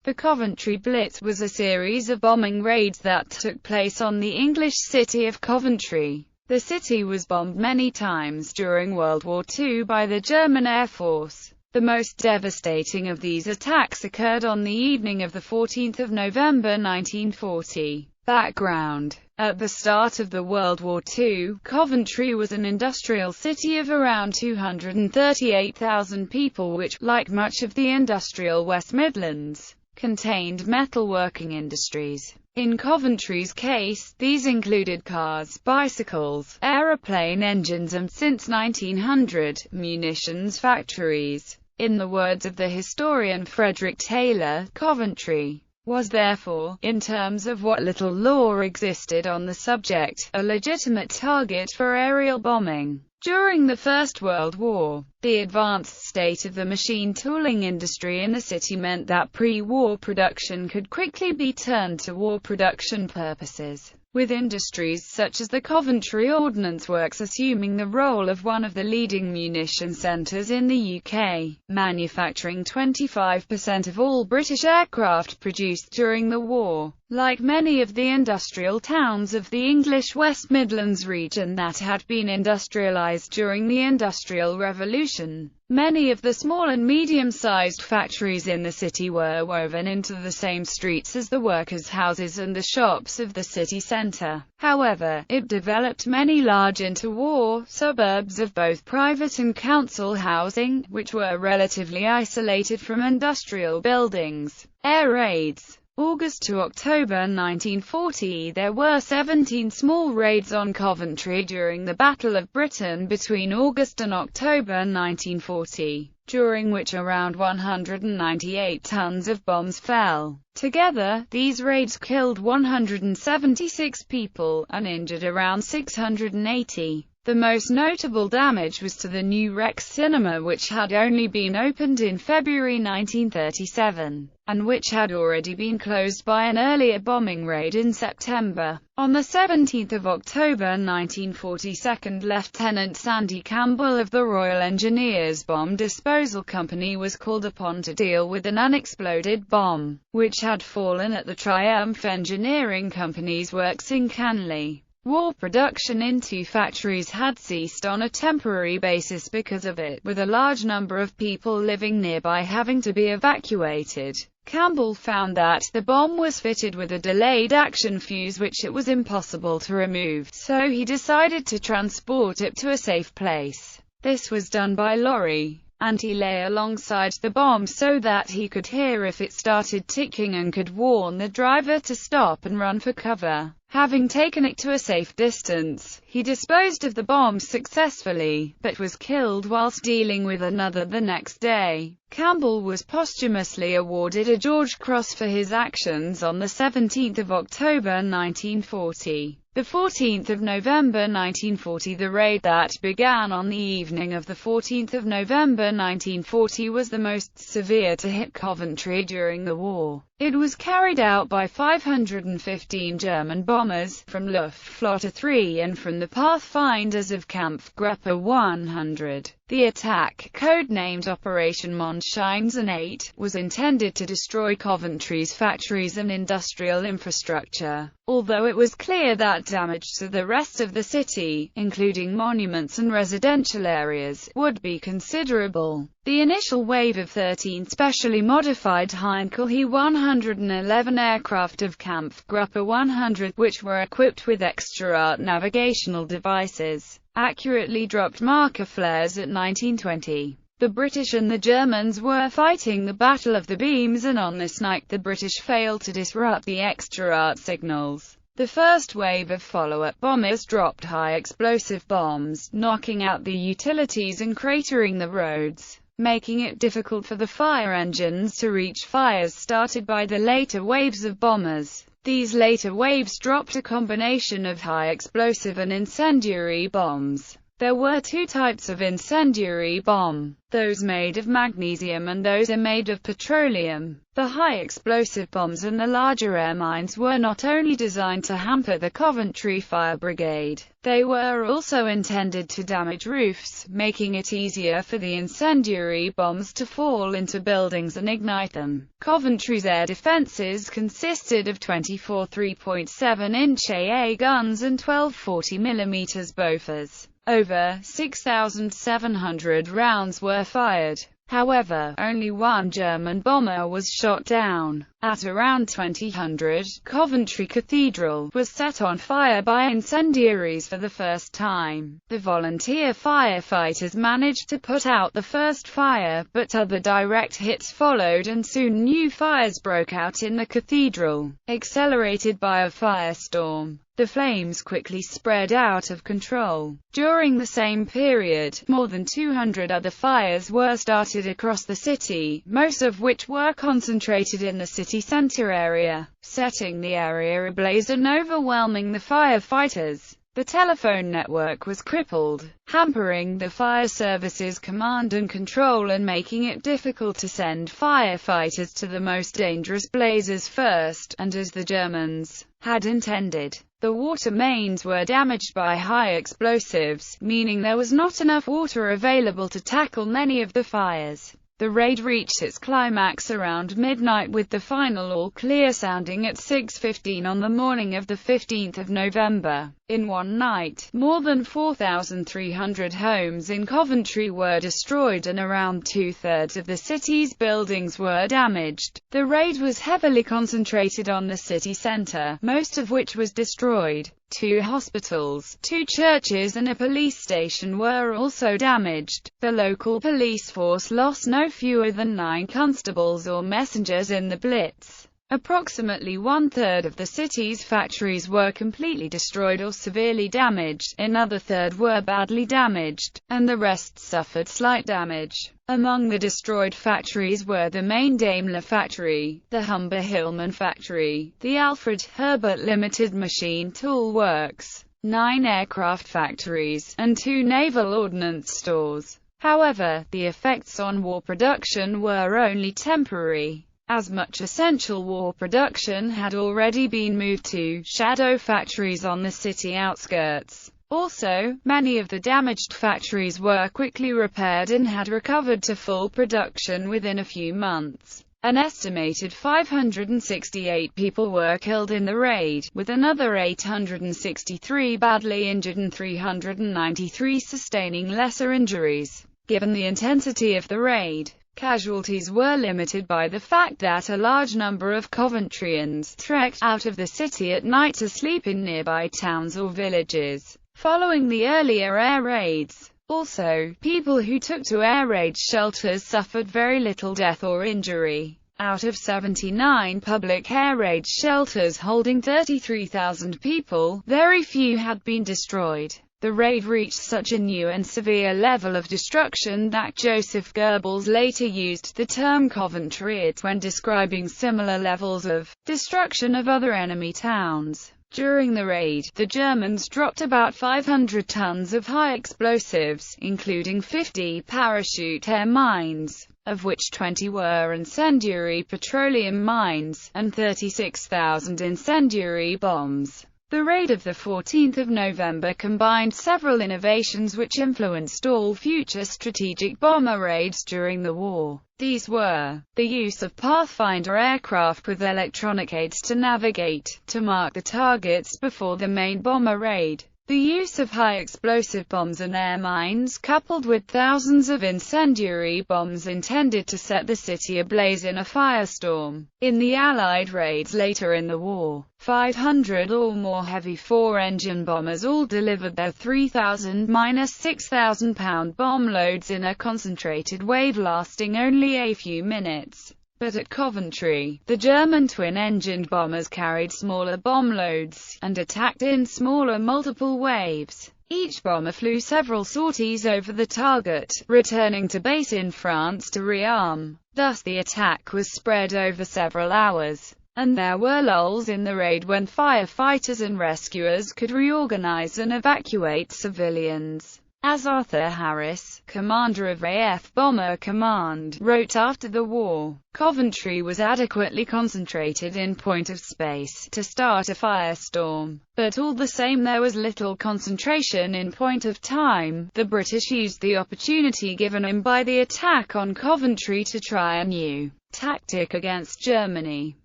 The Coventry Blitz was a series of bombing raids that took place on the English city of Coventry. The city was bombed many times during World War II by the German Air Force. The most devastating of these attacks occurred on the evening of 14 November 1940. Background: at the start of the World War II, Coventry was an industrial city of around 238,000 people which, like much of the industrial West Midlands, contained metalworking industries. In Coventry's case, these included cars, bicycles, aeroplane engines and, since 1900, munitions factories. In the words of the historian Frederick Taylor, Coventry was therefore, in terms of what little law existed on the subject, a legitimate target for aerial bombing. During the First World War, the advanced state of the machine tooling industry in the city meant that pre-war production could quickly be turned to war production purposes, with industries such as the Coventry Ordnance Works assuming the role of one of the leading munition centres in the UK, manufacturing 25% of all British aircraft produced during the war. Like many of the industrial towns of the English West Midlands region that had been industrialised during the Industrial Revolution, many of the small and medium-sized factories in the city were woven into the same streets as the workers' houses and the shops of the city centre. However, it developed many large interwar suburbs of both private and council housing, which were relatively isolated from industrial buildings. Air raids. August to October 1940, there were 17 small raids on Coventry during the Battle of Britain between August and October 1940, during which around 198 tons of bombs fell. Together, these raids killed 176 people, and injured around 680. The most notable damage was to the new Rex Cinema, which had only been opened in February 1937, and which had already been closed by an earlier bombing raid in September. On 17 October 1940, 2nd Lieutenant Sandy Campbell of the Royal Engineers Bomb Disposal Company was called upon to deal with an unexploded bomb, which had fallen at the Triumph Engineering Company's works in Canley. War production in two factories had ceased on a temporary basis because of it, with a large number of people living nearby having to be evacuated. Campbell found that the bomb was fitted with a delayed action fuse which it was impossible to remove, so he decided to transport it to a safe place. This was done by lorry, and he lay alongside the bomb so that he could hear if it started ticking and could warn the driver to stop and run for cover. Having taken it to a safe distance, he disposed of the bomb successfully, but was killed whilst dealing with another the next day. Campbell was posthumously awarded a George Cross for his actions on 17 October 1940. The 14th of November 1940, the raid that began on the evening of 14 November 1940 was the most severe to hit Coventry during the war. It was carried out by 515 German bombers, from Luftflotte 3 and from the Pathfinders of Kampfgruppe 100. The attack, codenamed Operation Mondschein 8, was intended to destroy Coventry's factories and industrial infrastructure, although it was clear that damage to the rest of the city, including monuments and residential areas, would be considerable. The initial wave of 13 specially modified Heinkel He-111 aircraft of Kampfgruppe 100, which were equipped with extra navigational devices, accurately dropped marker flares at 1920. The British and the Germans were fighting the Battle of the Beams, and on this night the British failed to disrupt the extra signals. The first wave of follow-up bombers dropped high-explosive bombs, knocking out the utilities and cratering the roads, making it difficult for the fire engines to reach fires started by the later waves of bombers. These later waves dropped a combination of high-explosive and incendiary bombs. There were two types of incendiary bomb, those made of magnesium and those made of petroleum. The high-explosive bombs and the larger air mines were not only designed to hamper the Coventry Fire Brigade, they were also intended to damage roofs, making it easier for the incendiary bombs to fall into buildings and ignite them. Coventry's air defences consisted of 24 3.7-inch AA guns and 12 40mm Bofors. Over 6,700 rounds were fired. However, only one German bomber was shot down. At around 2000, Coventry Cathedral was set on fire by incendiaries for the first time. The volunteer firefighters managed to put out the first fire, but other direct hits followed and soon new fires broke out in the cathedral. Accelerated by a firestorm, the flames quickly spread out of control. During the same period, more than 200 other fires were started across the city, most of which were concentrated in the city center area, setting the area ablaze and overwhelming the firefighters. The telephone network was crippled, hampering the fire service's command and control and making it difficult to send firefighters to the most dangerous blazes first, and as the Germans had intended. The water mains were damaged by high explosives, meaning there was not enough water available to tackle many of the fires. The raid reached its climax around midnight with the final all-clear sounding at 6:15 on the morning of the 15th of November. In one night, more than 4,300 homes in Coventry were destroyed and around two-thirds of the city's buildings were damaged. The raid was heavily concentrated on the city centre, most of which was destroyed. 2 hospitals, 2 churches and a police station were also damaged. The local police force lost no fewer than 9 constables or messengers in the Blitz. Approximately one-third of the city's factories were completely destroyed or severely damaged, another third were badly damaged, and the rest suffered slight damage. Among the destroyed factories were the main Daimler factory, the Humber Hillman factory, the Alfred Herbert Limited Machine Tool Works, 9 aircraft factories, and 2 naval ordnance stores. However, the effects on war production were only temporary, as much essential war production had already been moved to shadow factories on the city outskirts. Also, many of the damaged factories were quickly repaired and had recovered to full production within a few months. An estimated 568 people were killed in the raid, with another 863 badly injured and 393 sustaining lesser injuries. Given the intensity of the raid, casualties were limited by the fact that a large number of Coventryans trekked out of the city at night to sleep in nearby towns or villages, following the earlier air raids. Also, people who took to air raid shelters suffered very little death or injury. Out of 79 public air raid shelters holding 33,000 people, very few had been destroyed. The raid reached such a new and severe level of destruction that Joseph Goebbels later used the term Coventryite when describing similar levels of destruction of other enemy towns. During the raid, the Germans dropped about 500 tons of high explosives, including 50 parachute air mines, of which 20 were incendiary petroleum mines, and 36,000 incendiary bombs. The raid of the 14th of November combined several innovations which influenced all future strategic bomber raids during the war. These were the use of Pathfinder aircraft with electronic aids to navigate, to mark the targets before the main bomber raid, the use of high-explosive bombs and air mines coupled with thousands of incendiary bombs intended to set the city ablaze in a firestorm. In the Allied raids later in the war, 500 or more heavy 4-engine bombers all delivered their 3,000–6,000 pound bomb loads in a concentrated wave lasting only a few minutes. But at Coventry, the German twin-engined bombers carried smaller bomb loads, and attacked in smaller multiple waves. Each bomber flew several sorties over the target, returning to base in France to rearm. Thus the attack was spread over several hours, and there were lulls in the raid when firefighters and rescuers could reorganize and evacuate civilians. As Arthur Harris, commander of AF Bomber Command, wrote after the war, Coventry was adequately concentrated in point of space to start a firestorm, but all the same there was little concentration in point of time. The British used the opportunity given them by the attack on Coventry to try a new tactic against Germany,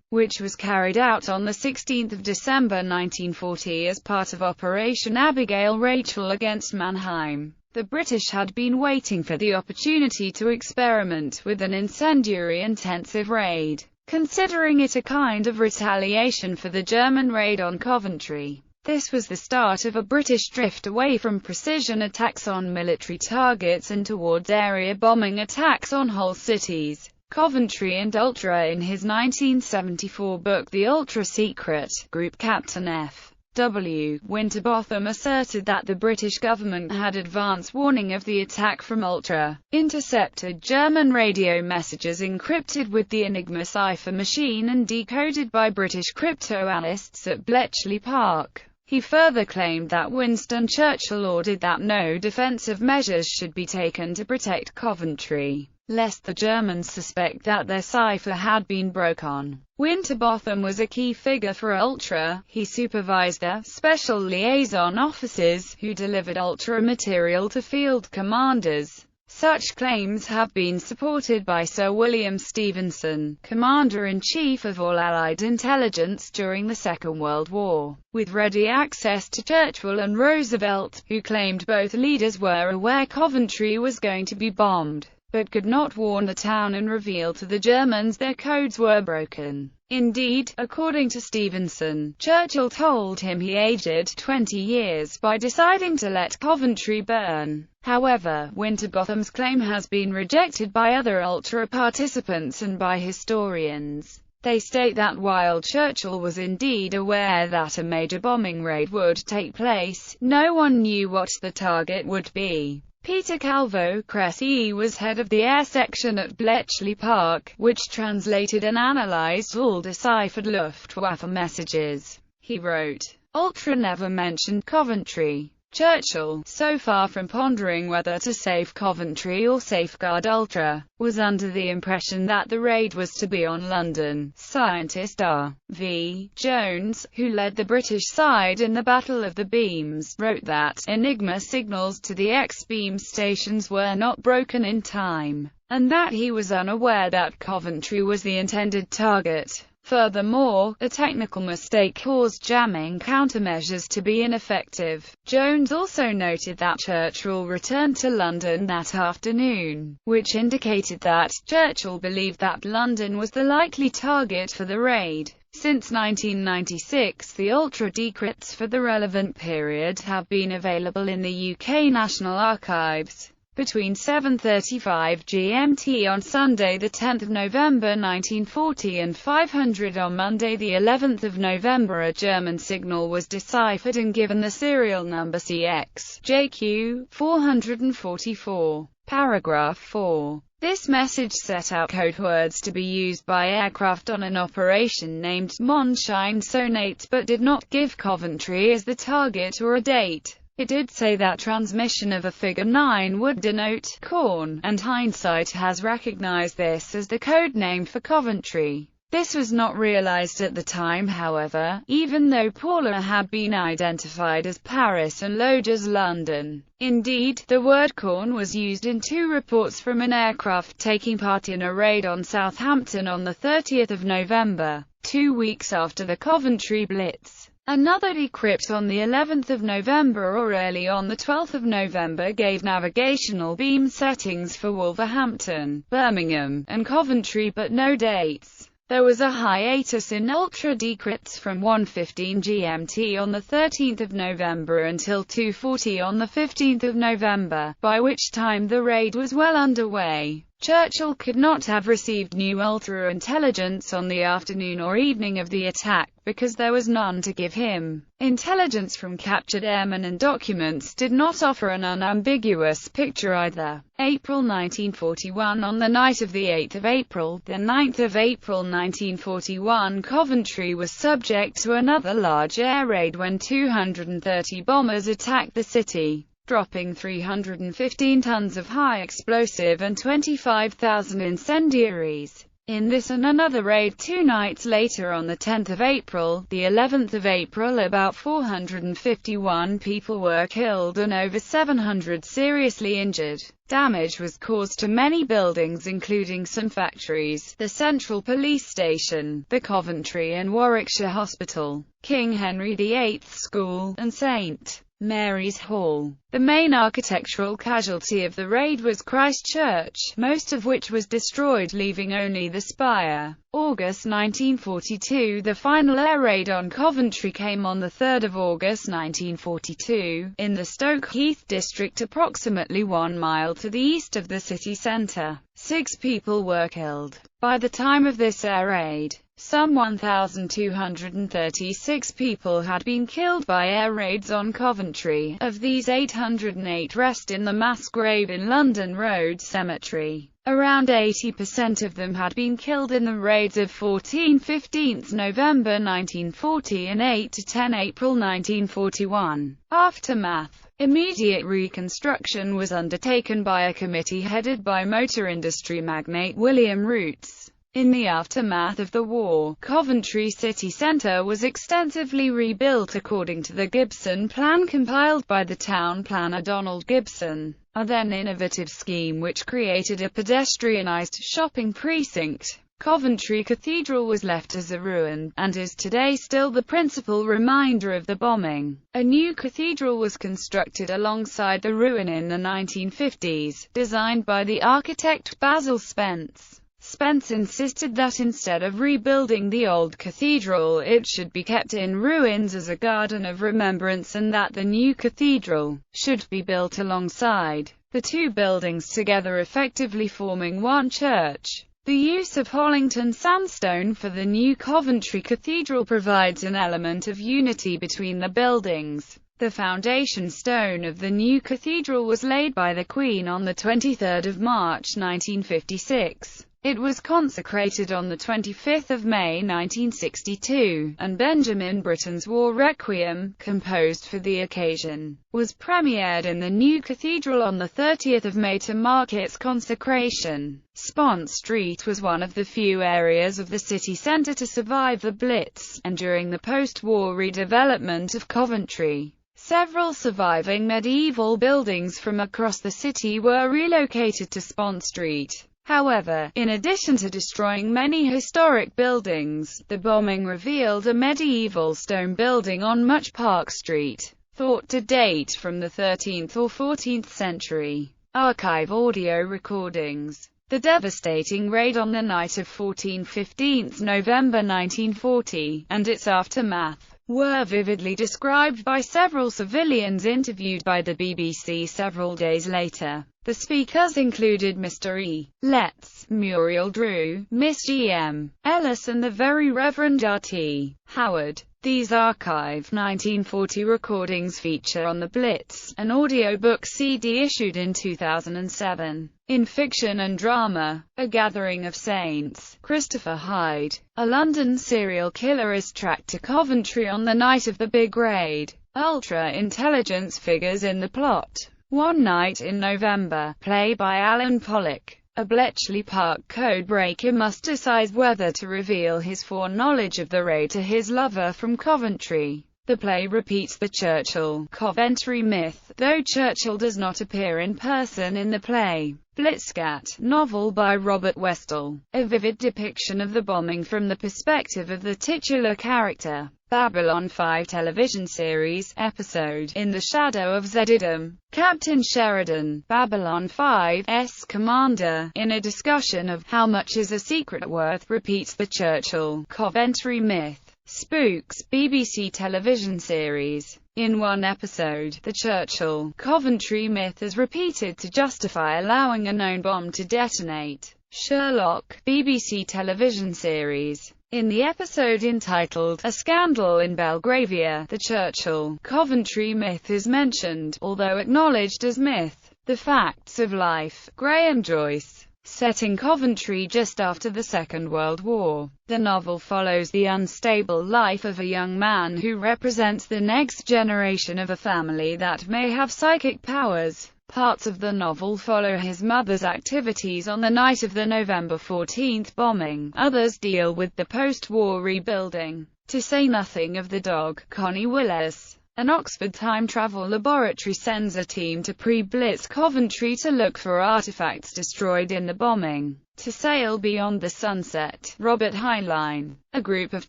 which was carried out on 16 December 1940 as part of Operation Abigail Rachel against Mannheim. The British had been waiting for the opportunity to experiment with an incendiary intensive raid, considering it a kind of retaliation for the German raid on Coventry. This was the start of a British drift away from precision attacks on military targets and towards area bombing attacks on whole cities. Coventry and Ultra. In his 1974 book The Ultra Secret, Group Captain F. W. Winterbotham asserted that the British government had advance warning of the attack from Ultra, intercepted German radio messages encrypted with the Enigma cipher machine and decoded by British crypto-analysts at Bletchley Park. He further claimed that Winston Churchill ordered that no defensive measures should be taken to protect Coventry, lest the Germans suspect that their cipher had been broken. Winterbotham was a key figure for Ultra. He supervised the special liaison officers who delivered Ultra material to field commanders. Such claims have been supported by Sir William Stevenson, Commander-in-Chief of all Allied intelligence during the Second World War, with ready access to Churchill and Roosevelt, who claimed both leaders were aware Coventry was going to be bombed, but could not warn the town and reveal to the Germans their codes were broken. Indeed, according to Stevenson, Churchill told him he aged 20 years by deciding to let Coventry burn. However, Winterbotham's claim has been rejected by other Ultra participants and by historians. They state that while Churchill was indeed aware that a major bombing raid would take place, no one knew what the target would be. Peter Calvo-Cressy was head of the air section at Bletchley Park, which translated and analyzed all deciphered Luftwaffe messages. He wrote, "Ultra never mentioned Coventry." Churchill, so far from pondering whether to save Coventry or safeguard Ultra, was under the impression that the raid was to be on London. Scientist R. V. Jones, who led the British side in the Battle of the Beams, wrote that Enigma signals to the X-beam stations were not broken in time, and that he was unaware that Coventry was the intended target. Furthermore, a technical mistake caused jamming countermeasures to be ineffective. Jones also noted that Churchill returned to London that afternoon, which indicated that Churchill believed that London was the likely target for the raid. Since 1996, the Ultra decrypts for the relevant period have been available in the UK National Archives. Between 7:35 GMT on Sunday 10 November 1940 and 500 on Monday 11 November a German signal was deciphered and given the serial number CX-JQ 444. Paragraph 4. This message set out code words to be used by aircraft on an operation named Monshine Sonate but did not give Coventry as the target or a date. It did say that transmission of a figure 9 would denote Corn, and hindsight has recognized this as the code name for Coventry. This was not realized at the time, however, even though Paula had been identified as Paris and Lodge as London. Indeed, the word Corn was used in 2 reports from an aircraft taking part in a raid on Southampton on 30 November, 2 weeks after the Coventry Blitz. Another decrypt on the 11th of November or early on the 12th of November gave navigational beam settings for Wolverhampton, Birmingham, and Coventry but no dates. There was a hiatus in Ultra decrypts from 1:15 GMT on the 13th of November until 2:40 on the 15th of November, by which time the raid was well underway. Churchill could not have received new Ultra intelligence on the afternoon or evening of the attack, because there was none to give him. Intelligence from captured airmen and documents did not offer an unambiguous picture either. April 1941 On the night of the 8th of April, the 9th of April 1941, Coventry was subject to another large air raid when 230 bombers attacked the city. dropping 315 tons of high explosive and 25,000 incendiaries. In this and another raid 2 nights later on the 10th of April, the 11th of April, about 451 people were killed and over 700 seriously injured. Damage was caused to many buildings including some factories, the Central Police Station, the Coventry and Warwickshire Hospital, King Henry VIII School, and St. Mary's Hall. The main architectural casualty of the raid was Christ Church, most of which was destroyed, leaving only the spire. August 1942. The final air raid on Coventry came on 3 August 1942, in the Stoke Heath district approximately 1 mile to the east of the city centre. 6 people were killed. By the time of this air raid, some 1,236 people had been killed by air raids on Coventry. Of these, 808 rest in the mass grave in London Road Cemetery. Around 80% of them had been killed in the raids of 14–15 November 1940 and 8–10 April 1941. Aftermath. Immediate reconstruction was undertaken by a committee headed by motor industry magnate William Rootes. In the aftermath of the war, Coventry city centre was extensively rebuilt according to the Gibson Plan compiled by the town planner Donald Gibson, a then innovative scheme which created a pedestrianised shopping precinct. Coventry Cathedral was left as a ruin, and is today still the principal reminder of the bombing. A new cathedral was constructed alongside the ruin in the 1950s, designed by the architect Basil Spence. Spence insisted that instead of rebuilding the old cathedral, it should be kept in ruins as a garden of remembrance, and that the new cathedral should be built alongside the two buildings together, effectively forming one church. The use of Hollington sandstone for the new Coventry Cathedral provides an element of unity between the buildings. The foundation stone of the new cathedral was laid by the Queen on 23 March 1956. It was consecrated on 25 May 1962, and Benjamin Britten's War Requiem, composed for the occasion, was premiered in the new cathedral on 30 May to mark its consecration. Spont Street was one of the few areas of the city centre to survive the Blitz, and during the post-war redevelopment of Coventry, several surviving medieval buildings from across the city were relocated to Spont Street. However, in addition to destroying many historic buildings, the bombing revealed a medieval stone building on Much Park Street, thought to date from the 13th or 14th century. Archive audio recordings. The devastating raid on the night of 14–15 November 1940, and its aftermath, were vividly described by several civilians interviewed by the BBC several days later. The speakers included Mr. E. Letts, Muriel Drew, Miss G. M. Ellis and the Very Reverend R.T. Howard. These archive 1940 recordings feature On the Blitz, an audiobook CD issued in 2007. In Fiction and Drama, A Gathering of Saints, Christopher Hyde, a London serial killer, is tracked to Coventry on the night of the big raid. Ultra-intelligence figures in the plot. One Night in November, play by Alan Pollock. A Bletchley Park code-breaker must decide whether to reveal his foreknowledge of the raid to his lover from Coventry. The play repeats the Churchill-Coventry myth, though Churchill does not appear in person in the play. Blitzkrieg, novel by Robert Westall. A vivid depiction of the bombing from the perspective of the titular character. Babylon 5 television series, episode, In the Shadow of Zedidom. Captain Sheridan, Babylon 5's commander, in a discussion of How Much is a Secret Worth, repeats the Churchill-Coventry myth. Spooks, BBC television series. In one episode, the Churchill-Coventry myth is repeated to justify allowing a known bomb to detonate. Sherlock, BBC television series. In the episode entitled A Scandal in Belgravia, the Churchill-Coventry myth is mentioned, although acknowledged as myth. The Facts of Life. Graham Joyce. Set in Coventry just after the Second World War, the novel follows the unstable life of a young man who represents the next generation of a family that may have psychic powers. Parts of the novel follow his mother's activities on the night of the November 14 bombing, others deal with the post-war rebuilding. To say nothing of the dog, Connie Willis. An Oxford time travel laboratory sends a team to pre-Blitz Coventry to look for artifacts destroyed in the bombing. To sail beyond the sunset, Robert Heinlein. A group of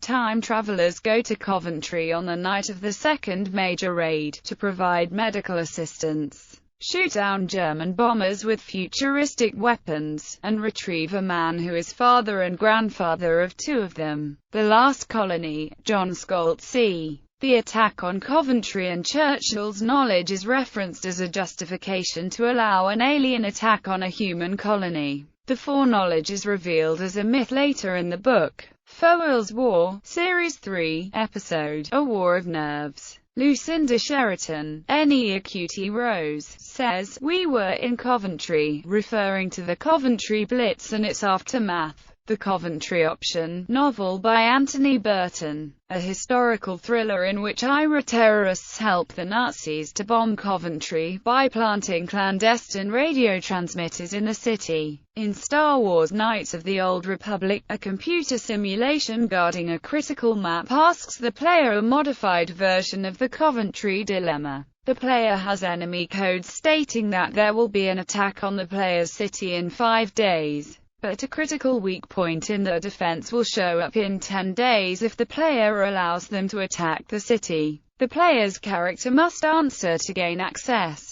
time travelers go to Coventry on the night of the second major raid, to provide medical assistance, shoot down German bombers with futuristic weapons, and retrieve a man who is father and grandfather of two of them. The Last Colony, John Scott c. The attack on Coventry and Churchill's knowledge is referenced as a justification to allow an alien attack on a human colony. The foreknowledge is revealed as a myth later in the book. Foel's War, Series 3, Episode, A War of Nerves. Lucinda Sheraton, N.E. Acuity Rose, says, "We were in Coventry," referring to the Coventry Blitz and its aftermath. The Coventry Option, novel by Anthony Burton, a historical thriller in which IRA terrorists help the Nazis to bomb Coventry by planting clandestine radio transmitters in the city. In Star Wars Knights of the Old Republic, a computer simulation guarding a critical map asks the player a modified version of the Coventry dilemma. The player has enemy codes stating that there will be an attack on the player's city in 5 days. But a critical weak point in the defense will show up in 10 days if the player allows them to attack the city. The player's character must answer to gain access.